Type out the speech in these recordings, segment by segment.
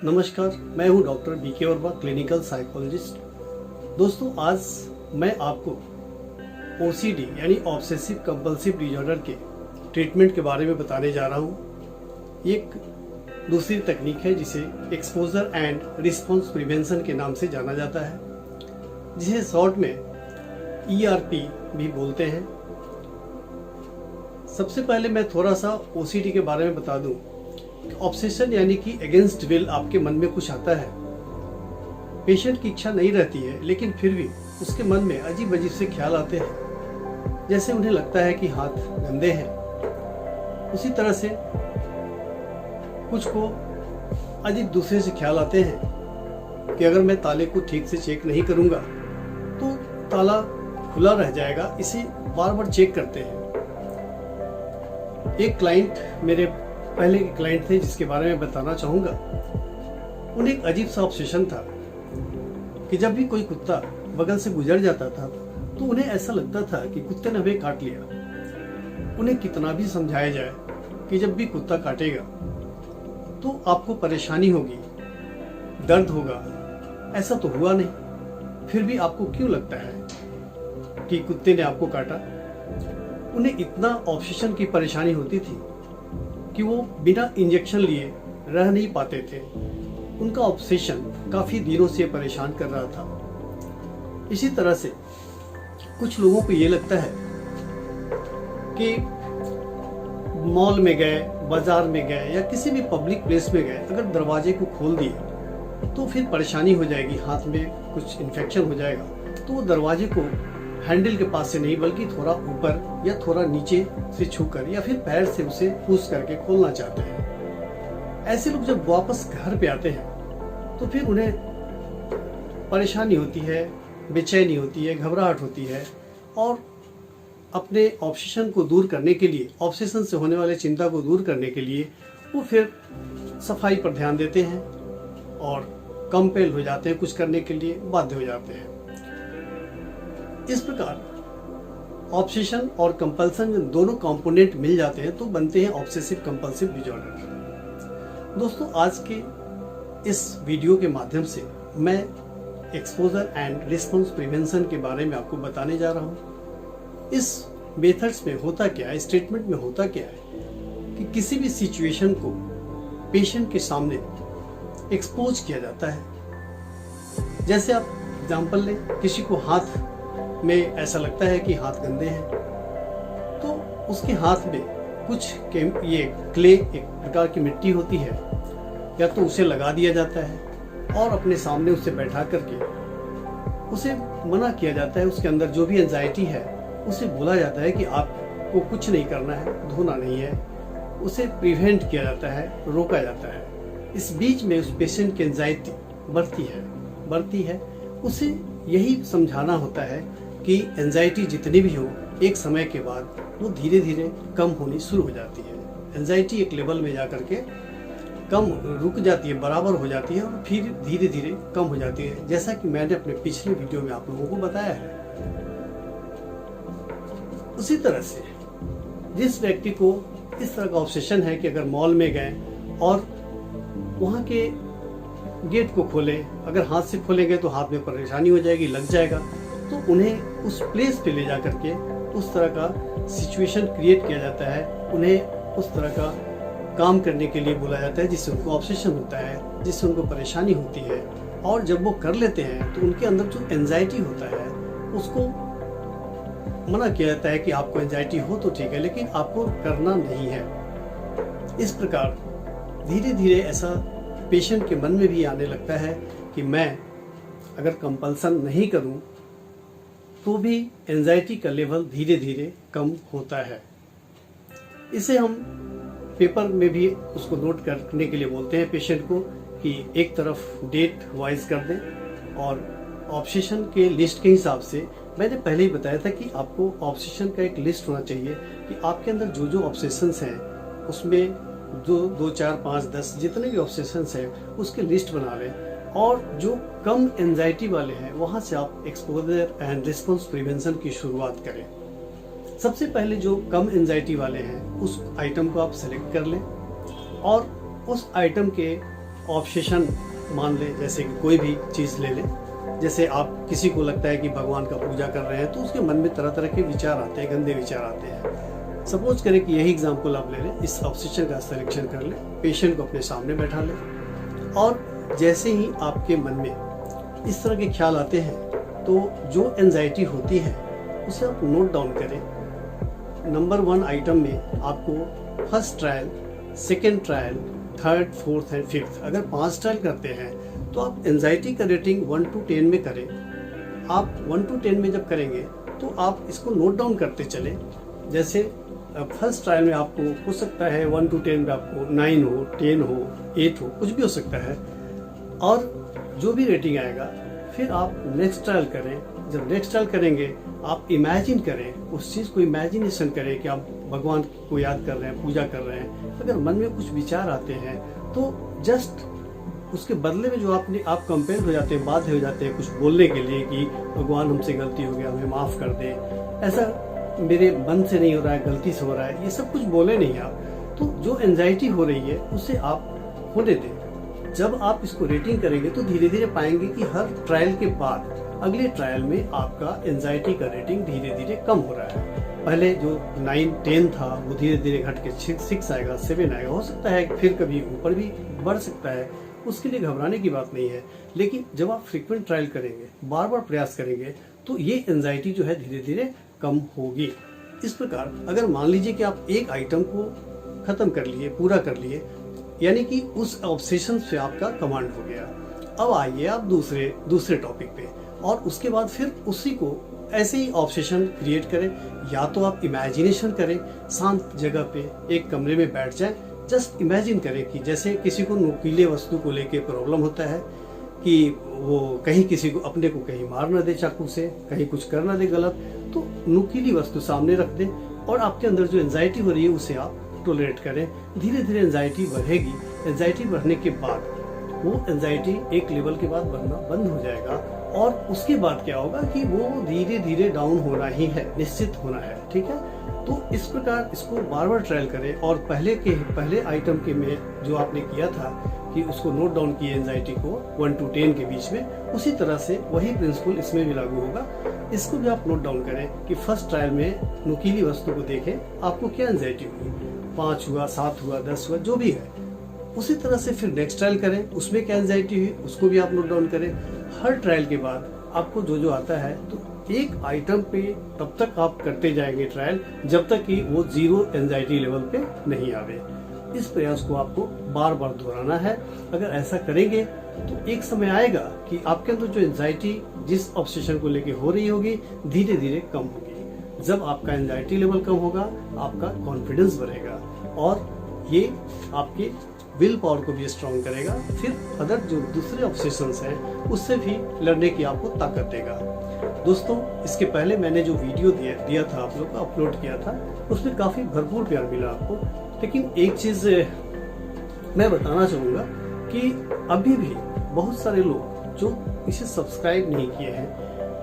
नमस्कार, मैं हूं doctor B K Verma, clinical psychologist. दोस्तों, आज मैं आपको ओसीडी यानी ऑब्सेसिव कंपल्सिव डिसऑर्डर के ट्रीटमेंट के बारे में बताने जा रहा हूं। एक दूसरी तकनीक है जिसे एक्सपोजर एंड रिस्पॉन्स प्रिवेंशन के नाम से जाना जाता है, जिसे शॉर्ट में ERP भी बोलते हैं। सबसे पहले मैं थोड़ा सा ओसीडी के बारे में बता दूं। ऑब्सेशन यानी कि अगेंस्ट विल आपके मन में कुछ आता है। पेशेंट की इच्छा नहीं रहती है, लेकिन फिर भी उसके मन में अजीब अजीब से ख्याल आते हैं। जैसे उन्हें लगता है कि हाथ गंदे हैं। उसी तरह से कुछ को अजीब दूसरे से ख्याल आते हैं कि अगर मैं ताले को ठीक से चेक नहीं करूंगा तो ताला खुला रह जाएगा। इसे बार बार चेक करते हैं। एक क्लाइंट, मेरे पहले के क्लाइंट थे जिसके बारे में बताना चाहूंगा। उन्हें एक अजीब सा ऑब्सेशन था कि जब भी कोई कुत्ता बगल से गुजर जाता था तो उन्हें ऐसा लगता था कि कुत्ते ने हमें काट लिया। उन्हें कितना भी समझाया जाए कि जब भी कुत्ता काटेगा तो आपको परेशानी होगी, दर्द होगा, ऐसा तो हुआ नहीं, फिर भी आपको क्यों लगता है कि कुत्ते ने आपको काटा। उन्हें इतना ऑब्सेशन की परेशानी होती थी कि वो बिना इंजेक्शन लिए रह नहीं पाते थे। उनका ऑब्सेशन काफी दिनों से परेशान कर रहा था। इसी तरह से कुछ लोगों को ये लगता है कि मॉल में गए, बाजार में गए या किसी भी पब्लिक प्लेस में गए, अगर दरवाजे को खोल दिए तो फिर परेशानी हो जाएगी, हाथ में कुछ इन्फेक्शन हो जाएगा। तो वो दरवाजे को हैंडल के पास से नहीं बल्कि थोड़ा ऊपर या थोड़ा नीचे से छूकर या फिर पैर से उसे पुश करके खोलना चाहते हैं। ऐसे लोग जब वापस घर पे आते हैं तो फिर उन्हें परेशानी होती है, बेचैनी होती है, घबराहट होती है, और अपने ऑब्सेशन को दूर करने के लिए, ऑब्सेशन से होने वाले चिंता को दूर करने के लिए वो फिर सफाई पर ध्यान देते हैं और कंपेल हो जाते हैं, कुछ करने के लिए बाध्य हो जाते हैं। इस प्रकार ऑब्सेशन और कंपल्सन में दोनों कंपोनेंट मिल जाते हैं तो बनते हैं ऑब्सेसिव कंपल्सिव डिसऑर्डर। दोस्तों, आज के इस वीडियो के माध्यम से मैं एक्सपोजर एंड रिस्पॉन्स प्रिवेंशन के बारे में आपको बताने जा रहा हूं। इस मेथड्स में होता क्या है, इस ट्रीटमेंट में होता क्या है कि किसी भी सिचुएशन को पेशेंट के सामने एक्सपोज किया जाता है। जैसे आप एग्जाम्पल लें, किसी को हाथ में ऐसा लगता है कि हाथ गंदे हैं तो उसके हाथ में कुछ ये क्ले, एक प्रकार की मिट्टी होती है, या तो उसे लगा दिया जाता है और अपने सामने उसे बैठा करके उसे मना किया जाता है। उसके अंदर जो भी एंजाइटी है उसे बोला जाता है कि आपको कुछ नहीं करना है, धोना नहीं है। उसे प्रिवेंट किया जाता है, रोका जाता है। इस बीच में उस पेशेंट की एंजाइटी बढ़ती है। उसे यही समझाना होता है कि एंजाइटी जितनी भी हो, एक समय के बाद वो धीरे धीरे कम होनी शुरू हो जाती है। एंजाइटी एक लेवल में जाकर के कम रुक जाती है, बराबर हो जाती है और फिर धीरे धीरे कम हो जाती है, जैसा कि मैंने अपने पिछले वीडियो में आप लोगों को बताया है। उसी तरह से जिस व्यक्ति को इस तरह का ऑब्सेशन है कि अगर मॉल में गए और वहाँ के गेट को खोलें, अगर हाथ से खोलेंगे तो हाथ में परेशानी हो जाएगी, लग जाएगा, तो उन्हें उस प्लेस पे ले जा करके उस तरह का सिचुएशन क्रिएट किया जाता है। उन्हें उस तरह का काम करने के लिए बोला जाता है जिससे उनको ऑब्सेशन होता है, जिससे उनको परेशानी होती है। और जब वो कर लेते हैं तो उनके अंदर जो एंजाइटी होता है उसको मना किया जाता है कि आपको एंजाइटी हो तो ठीक है, लेकिन आपको करना नहीं है। इस प्रकार धीरे धीरे ऐसा पेशेंट के मन में भी आने लगता है कि मैं अगर कंपल्सन नहीं करूं तो भी एंजाइटी का लेवल धीरे धीरे कम होता है। इसे हम पेपर में भी उसको नोट करने के लिए बोलते हैं पेशेंट को कि एक तरफ डेट वाइज कर दें। और ऑब्सेशन के लिस्ट के हिसाब से मैंने पहले ही बताया था कि आपको ऑब्सेशन का एक लिस्ट होना चाहिए कि आपके अंदर जो जो ऑब्सेशंस हैं उसमें जो 2, 4, 5, 10 जितने भी ऑब्सेशंस हैं उसकी लिस्ट बना लें, और जो कम एंजाइटी वाले हैं वहां से आप एक्सपोजर एंड रिस्पॉन्स प्रिवेंशन की शुरुआत करें। सबसे पहले जो कम एंजाइटी वाले हैं उस आइटम को आप सेलेक्ट कर लें और उस आइटम के ऑब्सेशन मान ले, जैसे कि कोई भी चीज़ ले ले, जैसे आप किसी को लगता है कि भगवान का पूजा कर रहे हैं तो उसके मन में तरह तरह के विचार आते हैं, गंदे विचार आते हैं। सपोज करें कि यही एग्जांपल आप ले लें, इस ऑब्सेशन का सिलेक्शन कर लें, पेशेंट को अपने सामने बैठा लें और जैसे ही आपके मन में इस तरह के ख्याल आते हैं तो जो एंजाइटी होती है उसे आप नोट डाउन करें। नंबर 1 आइटम में आपको first trial, second trial, third, fourth and fifth, अगर 5 ट्रायल करते हैं तो आप एंजाइटी का रेटिंग 1 to 10 में करें। आप 1 to 10 में जब करेंगे तो आप इसको नोट डाउन करते चले। जैसे फर्स्ट ट्रायल में आपको हो सकता है 1 to 10 में आपको 9 हो, 10 हो, 8 हो, कुछ भी हो सकता है, और जो भी रेटिंग आएगा फिर आप नेक्स्ट ट्रायल करें। जब नेक्स्ट ट्रायल करेंगे आप इमेजिन करें, उस चीज़ को इमेजिनेशन करें कि आप भगवान को याद कर रहे हैं, पूजा कर रहे हैं। अगर मन में कुछ विचार आते हैं तो जस्ट उसके बदले में जो आप कंपेयर हो जाते हैं, बाध्य हो जाते हैं कुछ बोलने के लिए कि भगवान हमसे गलती हो गया, हमें माफ़ कर दे, ऐसा मेरे मन से नहीं हो रहा है, गलती से हो रहा है, ये सब कुछ बोले नहीं आप। तो जो एंजाइटी हो रही है उसे आप होने दें। जब आप इसको रेटिंग करेंगे तो धीरे धीरे पाएंगे कि हर ट्रायल के बाद अगले ट्रायल में आपका एंजाइटी का रेटिंग धीरे धीरे कम हो रहा है। पहले जो 9, 10 था वो धीरे धीरे घट के 6 आएगा, 7 आएगा, हो सकता है फिर कभी ऊपर भी बढ़ सकता है, उसके लिए घबराने की बात नहीं है। लेकिन जब आप फ्रीक्वेंट ट्रायल करेंगे, बार बार प्रयास करेंगे तो ये एंजाइटी जो है धीरे धीरे कम होगी। इस प्रकार अगर मान लीजिए कि आप एक आइटम को खत्म कर लिए, पूरा कर लिए, यानी कि उस ऑब्सेशन से आपका कमांड हो गया। अब आइए आप दूसरे टॉपिक पे, और उसके बाद फिर उसी को ऐसे ही ऑब्सेशन क्रिएट करें। या तो आप इमेजिनेशन करें, शांत जगह पे एक कमरे में बैठ जाएं, जस्ट इमेजिन करें कि जैसे किसी को नुकीले वस्तु को लेके प्रॉब्लम होता है कि वो कहीं किसी को, अपने को कहीं मार ना दे चाकू से, कहीं कुछ कर ना दे गलत, तो नुकीली वस्तु सामने रख दें और आपके अंदर जो एंजाइटी हो रही है उसे आप टॉलरेट करें। धीरे धीरे एंजाइटी बढ़ेगी। एंजाइटी बढ़ने के बाद वो एंजाइटी एक लेवल के बाद बढ़ना बंद हो जाएगा और उसके बाद क्या होगा कि वो धीरे धीरे डाउन होना ही है, निश्चित होना है। ठीक है, तो इस प्रकार इसको बार बार ट्रायल करें और पहले आइटम के में जो आपने किया था कि उसको नोट डाउन किए एंजाइटी को 1 to 10 के बीच में, उसी तरह से वही प्रिंसिपल इसमें भी लागू होगा। इसको भी आप नोट डाउन करें कि फर्स्ट ट्रायल में नुकीली वस्तु को देखें, आपको क्या एंजाइटी हुई, 5 हुआ, 7 हुआ, 10 हुआ, जो भी है। उसी तरह से फिर नेक्स्ट ट्रायल करें, उसमें क्या एंजाइटी हुई उसको भी आप नोट डाउन करें। हर ट्रायल के बाद आपको जो आता है तो एक आइटम पे तब तक आप करते जाएंगे ट्रायल जब तक कि वो 0 एंजाइटी लेवल पे नहीं आवे। इस प्रयास को आपको बार बार दोहराना है। अगर ऐसा करेंगे तो एक समय आएगा कि आपके अंदर जो एंजाइटी जिस ऑब्सेशन को लेके हो रही होगी धीरे धीरे कम होगी। जब आपका एंजाइटी लेवल कम होगा आपका कॉन्फिडेंस बढ़ेगा और ये आपके विल पावर को भी स्ट्रॉन्ग करेगा। फिर अदर जो दूसरे ऑब्सेशंस हैं उससे भी लड़ने की आपको ताकत देगा। दोस्तों, इसके पहले मैंने जो वीडियो दिया था आप लोग को, अपलोड किया था, उसमें काफ़ी भरपूर प्यार मिला आपको। लेकिन एक चीज़ मैं बताना चाहूँगा कि अभी भी बहुत सारे लोग जो इसे सब्सक्राइब नहीं किए हैं,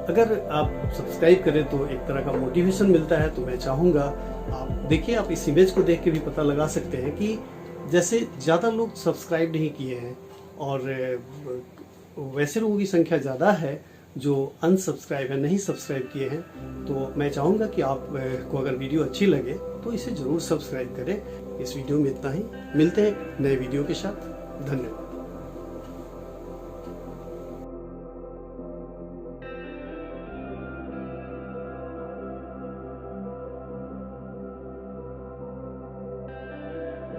अगर आप सब्सक्राइब करें तो एक तरह का मोटिवेशन मिलता है। तो मैं चाहूँगा आप देखिए, आप इस इमेज को देख के भी पता लगा सकते हैं कि जैसे ज़्यादा लोग सब्सक्राइब नहीं किए हैं और वैसे लोगों की संख्या ज़्यादा है जो अनसब्सक्राइब है, नहीं सब्सक्राइब किए हैं। तो मैं चाहूँगा कि आप को अगर वीडियो अच्छी लगे तो इसे ज़रूर सब्सक्राइब करें। इस वीडियो में इतना ही, मिलते हैं नए वीडियो के साथ। धन्यवाद।